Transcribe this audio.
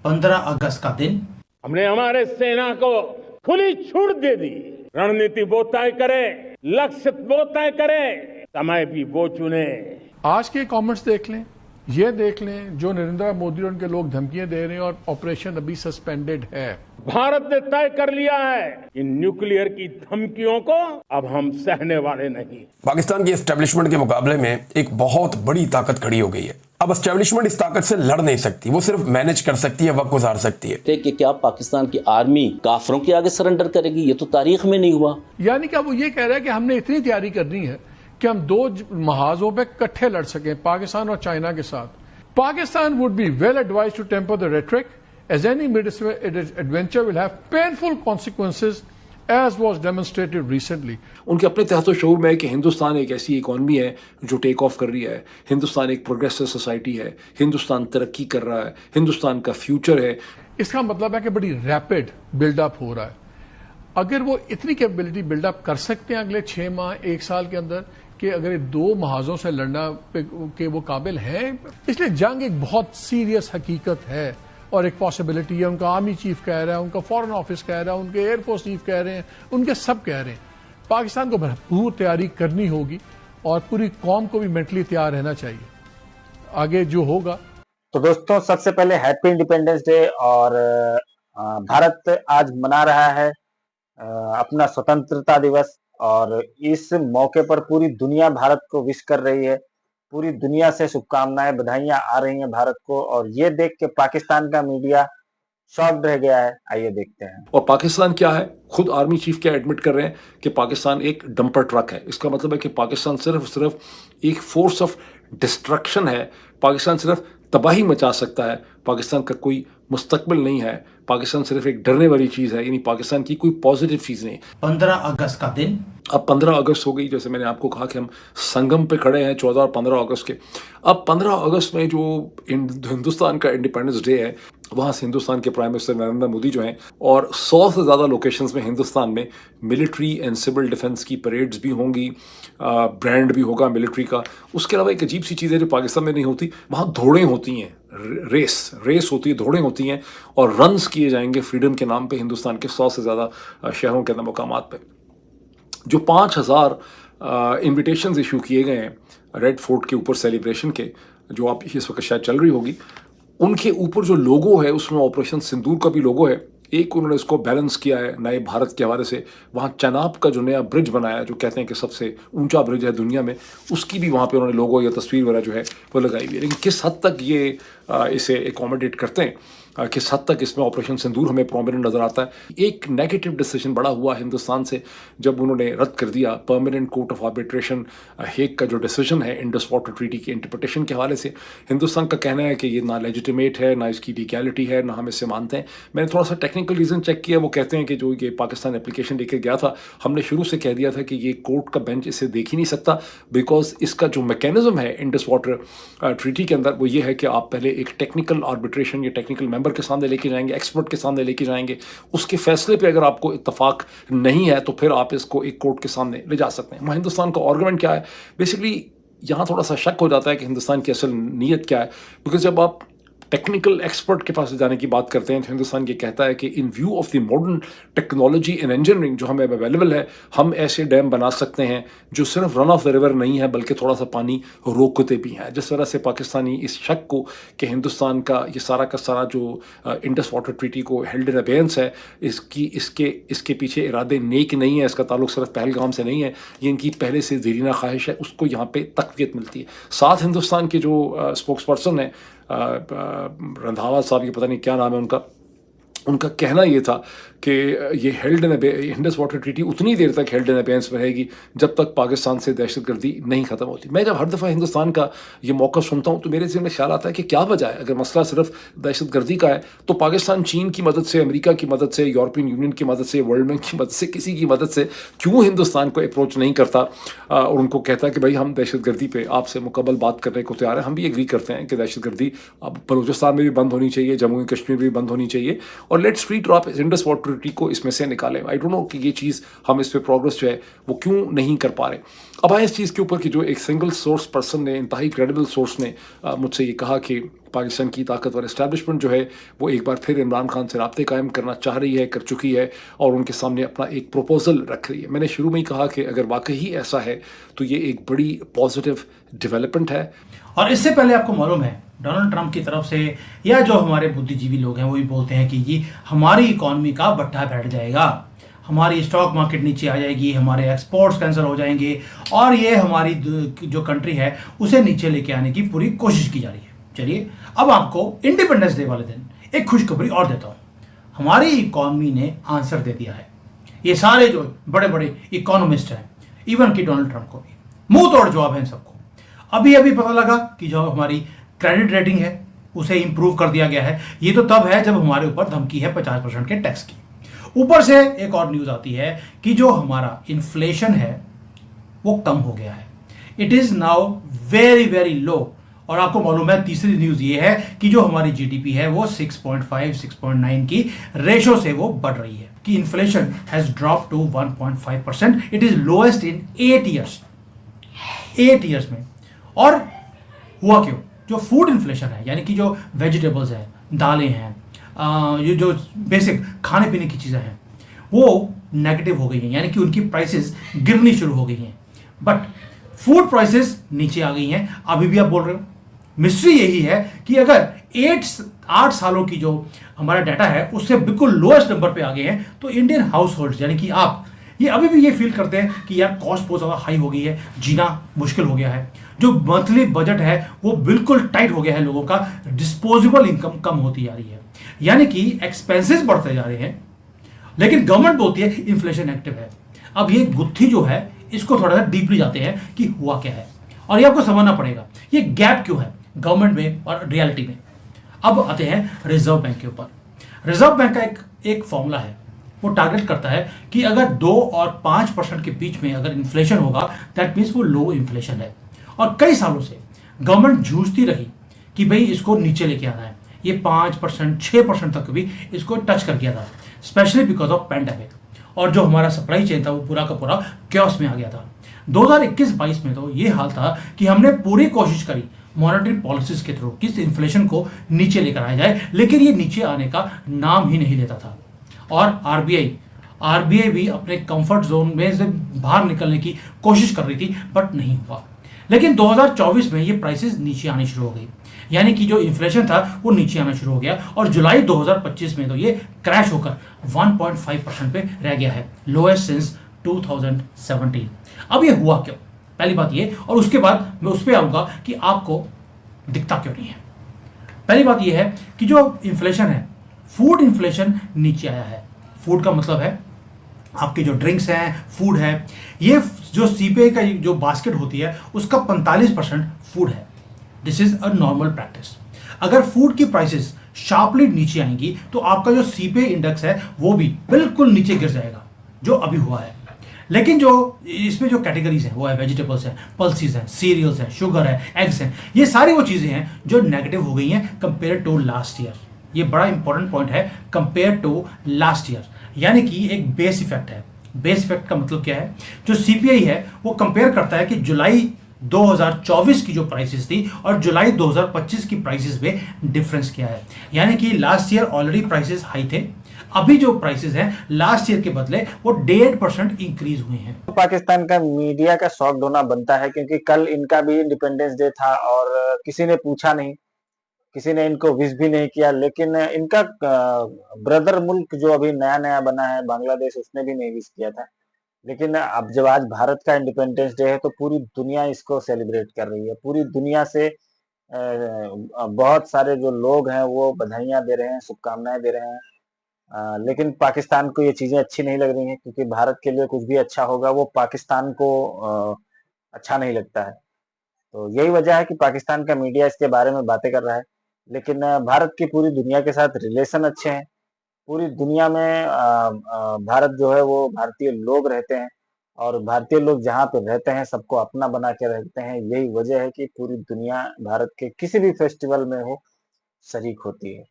15 अगस्त का दिन हमने हमारे सेना को खुली छूट दे दी। रणनीति वो तय करे, लक्ष्य वो तय करे, समय भी वो चुने। आज के कमेंट्स देख लें, ये देख लें जो नरेंद्र मोदी और उनके लोग धमकियां दे रहे हैं और ऑपरेशन अभी सस्पेंडेड है। भारत ने तय कर लिया है कि न्यूक्लियर की धमकियों को अब हम सहने वाले नहीं। पाकिस्तान की एस्टेब्लिशमेंट के मुकाबले में एक बहुत बड़ी ताकत खड़ी हो गई है। अब एस्टेब्लिशमेंट इस ताकत से लड़ नहीं सकती, वो सिर्फ मैनेज कर सकती है, वक्त गुजार सकती है। कि क्या पाकिस्तान की आर्मी काफरों के आगे सरेंडर करेगी? ये तो तारीख में नहीं हुआ। यानी कि वो ये कह रहा है कि हमने इतनी तैयारी करनी है कि हम दो महाजों पे इकट्ठे लड़ सकें, पाकिस्तान और चाइना के साथ। Pakistan would be well advise to temper the rhetoric as any military adventure will have painful consequences as was demonstrated recently. उनके अपने तहत शऊर में है कि हिंदुस्तान एक ऐसी इकॉनमी है जो टेक ऑफ कर रही है, हिंदुस्तान एक प्रोग्रेसिव सोसाइटी है, हिंदुस्तान तरक्की कर रहा है, हिंदुस्तान का फ्यूचर है। इसका मतलब है कि बड़ी रैपिड बिल्डअप हो रहा है। अगर वो इतनी कैपेबिलिटी बिल्डअप कर सकते हैं अगले 6 माह 1 साल के अंदर कि अगर ये 2 महाजों से लड़ना के वो काबिल हैं, इसलिए जंग एक बहुत सीरियस हकीकत है और एक पॉसिबिलिटी है। उनका आर्मी चीफ कह रहा है, उनका फॉरेन ऑफिस कह रहा है, उनके एयरफोर्स चीफ कह रहे हैं, उनके सब कह रहे हैं। पाकिस्तान को भरपूर तैयारी करनी होगी और पूरी कौम को भी मेंटली तैयार रहना चाहिए आगे जो होगा। तो दोस्तों, सबसे पहले हैप्पी इंडिपेंडेंस डे। और भारत आज मना रहा है अपना स्वतंत्रता दिवस, और इस मौके पर पूरी दुनिया भारत को विश कर रही है। पूरी दुनिया से शुभकामनाएं, बधाइयां आ रही हैं भारत को। और ये देख के पाकिस्तान का मीडिया शॉक्ड रह गया है। आइए देखते हैं। और पाकिस्तान क्या है, खुद आर्मी चीफ क्या एडमिट कर रहे हैं कि पाकिस्तान एक डंपर ट्रक है। इसका मतलब है कि पाकिस्तान सिर्फ एक फोर्स ऑफ डिस्ट्रक्शन है। पाकिस्तान सिर्फ तबाही मचा सकता है। पाकिस्तान का कोई मुस्तकबिल नहीं है। पाकिस्तान सिर्फ एक डरने वाली चीज है, यानी पाकिस्तान की कोई पॉजिटिव चीज नहीं। 15 अगस्त का दिन, अब 15 अगस्त हो गई। जैसे मैंने आपको कहा कि हम संगम पे खड़े हैं 14 और 15 अगस्त के। अब 15 अगस्त में जो हिंदुस्तान का इंडिपेंडेंस डे है, वहाँ से हिंदुस्तान के प्राइम मिनिस्टर नरेंद्र मोदी जो हैं, और 100 से ज़्यादा लोकेशंस में हिंदुस्तान में मिलिट्री एंड सिविल डिफेंस की परेड्स भी होंगी, ब्रांड भी होगा मिलिट्री का। उसके अलावा एक अजीब सी चीज़ है जो पाकिस्तान में नहीं होती, वहाँ दौड़ें होती हैं, रेस होती है, दौड़ें होती हैं और रन्स किए जाएंगे फ्रीडम के नाम पे हिंदुस्तान के 100 से ज़्यादा शहरों के अंदर मुकामात पे। जो 5000 इन्विटेशंस इशू किए गए हैं रेड फोर्ट के ऊपर सेलिब्रेशन के, जो आप इस वक्त शायद चल रही होगी, उनके ऊपर जो लोगो है उसमें ऑपरेशन सिंदूर का भी लोगो है। एक उन्होंने इसको बैलेंस किया है नए भारत के हवाले से। वहाँ चनाब का जो नया ब्रिज बनाया, जो कहते हैं कि सबसे ऊंचा ब्रिज है दुनिया में, उसकी भी वहाँ पे उन्होंने लोगो या तस्वीर वगैरह जो है वो लगाई हुई है। लेकिन किस हद तक ये इसे एकोमोडेट करते हैं, किस हद तक इसमें ऑपरेशन सिंदूर हमें प्रोमिनेंट नजर आता है। एक नेगेटिव डिसीजन बड़ा हुआ हिंदुस्तान से जब उन्होंने रद्द कर दिया permanent court of arbitration Hague का जो डिसीजन है इंडस वाटर ट्रीटी के इंटरप्रिटेशन के हवाले से। हिंदुस्तान का कहना है कि ये ना लेजिटिमेट है, ना इसकी लीगैलिटी है, ना हम इससे मानते हैं। मैंने थोड़ा सा टेक्निकल रीज़न चेक किया। वो कहते हैं कि जो ये पाकिस्तान एप्लीकेशन लेकर गया था, हमने शुरू से कह दिया था कि ये कोर्ट का बेंच इसे देख ही नहीं सकता, बिकॉज इसका जो मैकेनिज्म है इंडस वाटर ट्रीटी के अंदर वो ये है कि आप पहले एक टेक्निकल आर्बिट्रेशन या टेक्निकल मेंबर के सामने लेके जाएंगे, एक्सपर्ट के सामने लेके जाएंगे। उसके फैसले पे अगर आपको इत्तफाक नहीं है तो फिर आप इसको एक कोर्ट के सामने ले जा सकते हैं। हिंदुस्तान का आर्गुमेंट क्या है, बेसिकली यहाँ थोड़ा सा शक हो जाता है कि हिंदुस्तान की असल नीयत क्या है। बिकॉज जब आप टेक्निकल एक्सपर्ट के पास जाने की बात करते हैं तो हिंदुस्तान ये कहता है कि इन view of the modern technology and engineering जो हमें अवेलेबल है, हम ऐसे डैम बना सकते हैं जो सिर्फ रन ऑफ द रिवर नहीं है बल्कि थोड़ा सा पानी रोकते भी हैं। जिस तरह से पाकिस्तानी इस शक को कि हिंदुस्तान का ये सारा का सारा जो इंडस वाटर ट्रीटी को हेल्ड इन अबेयंस है, इसके पीछे इरादे नेक नहीं है, इसका ताल्लुक सिर्फ पहलगाम से नहीं है, ये इनकी पहले से ज़रीना ख्वाहिश है, उसको यहाँ पे तक़वियत मिलती है। साथ हिंदुस्तान के जो स्पोक्स पर्सन है रंधावा साहब, ये पता नहीं क्या नाम है उनका कहना ये था कि ये held in Indus water treaty उतनी देर तक हेल्ड इन अबेयंस में रहेगी जब तक पाकिस्तान से दहशतगर्दी नहीं ख़त्म होती। मैं जब हर दफ़ा हिंदुस्तान का ये मौक़िफ़ सुनता हूँ तो मेरे ज़हन में ख्याल आता है कि क्या वजह है। अगर मसला सिर्फ दहशतगर्दी का है तो पाकिस्तान चीन की मदद से, अमेरिका की मदद से, यूरोपियन यूनियन की मदद से, वर्ल्ड बैंक की मदद से, किसी की मदद से क्यों हिंदुस्तान को अप्रोच नहीं करता और उनको कहता है कि भाई हम दहशतगर्दी पर आपसे मुकम्मल बात करने को तैयार हैं। हम भी एग्री करते हैं कि दहशतगर्दी अब बलूचिस्तान में भी बंद होनी चाहिए, जम्मू कश्मीर में भी बंद होनी चाहिए, और let's free drop Indus water treaty को इसमें से निकालें। आई डोंट नो कि ये चीज़ हम इस पे प्रोग्रेस जो है वो क्यों नहीं कर पा रहे। अब आए इस चीज़ के ऊपर कि जो एक सिंगल सोर्स पर्सन ने, इंतहाई क्रेडिबल सोर्स ने मुझसे ये कहा कि पाकिस्तान की ताकतवर इस्टेब्लिशमेंट जो है वो एक बार फिर इमरान खान से राब्ते कायम करना चाह रही है, कर चुकी है और उनके सामने अपना एक प्रपोजल रख रही है। मैंने शुरू में ही कहा कि अगर वाकई ऐसा है तो ये एक बड़ी पॉजिटिव डेवलपमेंट है। और इससे पहले आपको मालूम है डोनाल्ड ट्रंप की तरफ से या जो हमारे बुद्धिजीवी लोग हैं वो भी बोलते हैं कि ये हमारी इकॉनमी का भट्ठा बैठ जाएगा, हमारी स्टॉक मार्केट नीचे आ जाएगी, हमारे एक्सपोर्ट्स कैंसिल हो जाएंगे और ये हमारी जो कंट्री है उसे नीचे लेके आने की पूरी कोशिश की जा रही है। चलिए अब आपको इंडिपेंडेंस डे वाले दिन एक खुशखबरी और देता हूँ। हमारी इकॉनमी ने आंसर दे दिया है। ये सारे जो बड़े बड़े इकोनॉमिस्ट हैं, इवन कि डोनाल्ड ट्रंप को भी मुंह तोड़ जवाब है इन सबको। अभी अभी पता लगा कि जो हमारी क्रेडिट रेटिंग है उसे इंप्रूव कर दिया गया है। ये तो तब है जब हमारे ऊपर धमकी है 50% के टैक्स की। ऊपर से एक और न्यूज आती है कि जो हमारा इन्फ्लेशन है वो कम हो गया है। It is now very very low. और आपको मालूम है तीसरी न्यूज ये है कि जो हमारी जीडीपी है वो 6.5 6.9 की रेशो से वो बढ़ रही है, कि inflation has drop to 1.5%। It is lowest in 8 years में। और हुआ क्यों? जो फूड इन्फ्लेशन है यानी कि जो वेजिटेबल्स हैं, दालें हैं, ये जो बेसिक खाने पीने की चीज़ें हैं वो नेगेटिव हो गई हैं, यानी कि उनकी प्राइसेस गिरनी शुरू हो गई हैं। बट फूड प्राइसेस नीचे आ गई हैं। अभी भी आप बोल रहे हो, मिस्ट्री यही है कि अगर 8 सालों की जो हमारा डाटा है उससे बिल्कुल लोएस्ट नंबर पे आ गए हैं, तो इंडियन हाउस होल्ड यानी कि आप ये अभी भी ये फील करते हैं कि यार कॉस्ट बहुत ज़्यादा हाई हो गई है, जीना मुश्किल हो गया है, जो मंथली बजट है वो बिल्कुल टाइट हो गया है, लोगों का डिस्पोजेबल इनकम कम होती जा रही है, यानी कि एक्सपेंसेस बढ़ते जा रहे हैं। लेकिन गवर्नमेंट बोलती है इन्फ्लेशन एक्टिव है। अब ये गुत्थी जो है इसको थोड़ा सा डीपली जाते हैं कि हुआ क्या है, और ये आपको समझना पड़ेगा ये गैप क्यों है गवर्नमेंट में और रियलिटी में। अब आते हैं रिजर्व बैंक के ऊपर। रिजर्व बैंक का एक फॉर्मूला है, वो टारगेट करता है कि अगर 2 और 5% के बीच में अगर इन्फ्लेशन होगा दैट मीन्स वो लो इन्फ्लेशन है। और कई सालों से गवर्नमेंट जूझती रही कि भाई इसको नीचे लेके आना है। ये 5% 6% तक भी इसको टच कर गया था, स्पेशली बिकॉज ऑफ पैंडेमिक, और जो हमारा सप्लाई चेन था वो पूरा का पूरा क्योस में आ गया था। 2021-22 में तो ये हाल था कि हमने पूरी कोशिश करी मॉनेटरी पॉलिसीज के थ्रू किस इन्फ्लेशन को नीचे लेकर आया जाए, लेकिन ये नीचे आने का नाम ही नहीं लेता था। और आरबीआई भी अपने कंफर्ट जोन में से बाहर निकलने की कोशिश कर रही थी, बट नहीं हुआ। लेकिन 2024 में ये प्राइसेस नीचे आनी शुरू हो गई, यानी कि जो इन्फ्लेशन था वो नीचे आना शुरू हो गया, और जुलाई 2025 में तो ये क्रैश होकर 1.5% पे रह गया है, लोएस्ट सिंस 2017। अब ये हुआ क्यों, पहली बात ये, और उसके बाद मैं उस पर आऊँगा कि आपको दिखता क्यों नहीं है। पहली बात ये है कि जो इन्फ्लेशन है, फूड इन्फ्लेशन नीचे आया है। फूड का मतलब है आपके जो ड्रिंक्स हैं, फूड है, ये जो सीपीआई का जो बास्केट होती है उसका 45% फूड है। This is a normal practice. अगर फूड की प्राइसेस शार्पली नीचे आएंगी तो आपका जो सीपीआई इंडेक्स है वो भी बिल्कुल नीचे गिर जाएगा, जो अभी हुआ है। लेकिन जो इसमें जो कैटेगरीज हैं वो है वेजिटेबल्स हैं, पल्सीज हैं, सीरियल्स हैं, शुगर है, एग्स हैं, ये सारी वो चीज़ें हैं जो नेगेटिव हो गई हैं कंपेयर टू लास्ट ईयर। ये बड़ा इंपॉर्टेंट पॉइंट है, कंपेयर टू लास्ट ईयर, यानी कि एक बेस इफेक्ट है। बेस इफेक्ट का मतलब क्या है? जो सीपीआई है वो कंपेयर करता है कि जुलाई 2024 की जो प्राइसेस थी और जुलाई 2025 की प्राइसेस में डिफरेंस क्या है। यानी कि last year already prices high थे, अभी जो प्राइसेस हैं लास्ट ईयर के बदले वो 1.5% इंक्रीज हुए हैं। पाकिस्तान का मीडिया का शॉक होना बनता है, क्योंकि कल इनका भी इंडिपेंडेंस डे था और किसी ने पूछा नहीं, किसी ने इनको विश भी नहीं किया। लेकिन इनका ब्रदर मुल्क जो अभी नया नया बना है बांग्लादेश, उसने भी नहीं विश किया था। लेकिन अब जब आज भारत का इंडिपेंडेंस डे है तो पूरी दुनिया इसको सेलिब्रेट कर रही है। पूरी दुनिया से बहुत सारे जो लोग हैं वो बधाइयां दे रहे हैं, शुभकामनाएं दे रहे हैं। लेकिन पाकिस्तान को ये चीजें अच्छी नहीं लग रही हैं, क्योंकि भारत के लिए कुछ भी अच्छा होगा वो पाकिस्तान को अच्छा नहीं लगता है। तो यही वजह है कि पाकिस्तान का मीडिया इसके बारे में बातें कर रहा है। लेकिन भारत की पूरी दुनिया के साथ रिलेशन अच्छे हैं। पूरी दुनिया में भारत जो है वो भारतीय लोग रहते हैं, और भारतीय लोग जहाँ पे रहते हैं सबको अपना बना के रहते हैं। यही वजह है कि पूरी दुनिया भारत के किसी भी फेस्टिवल में हो शरीक होती है।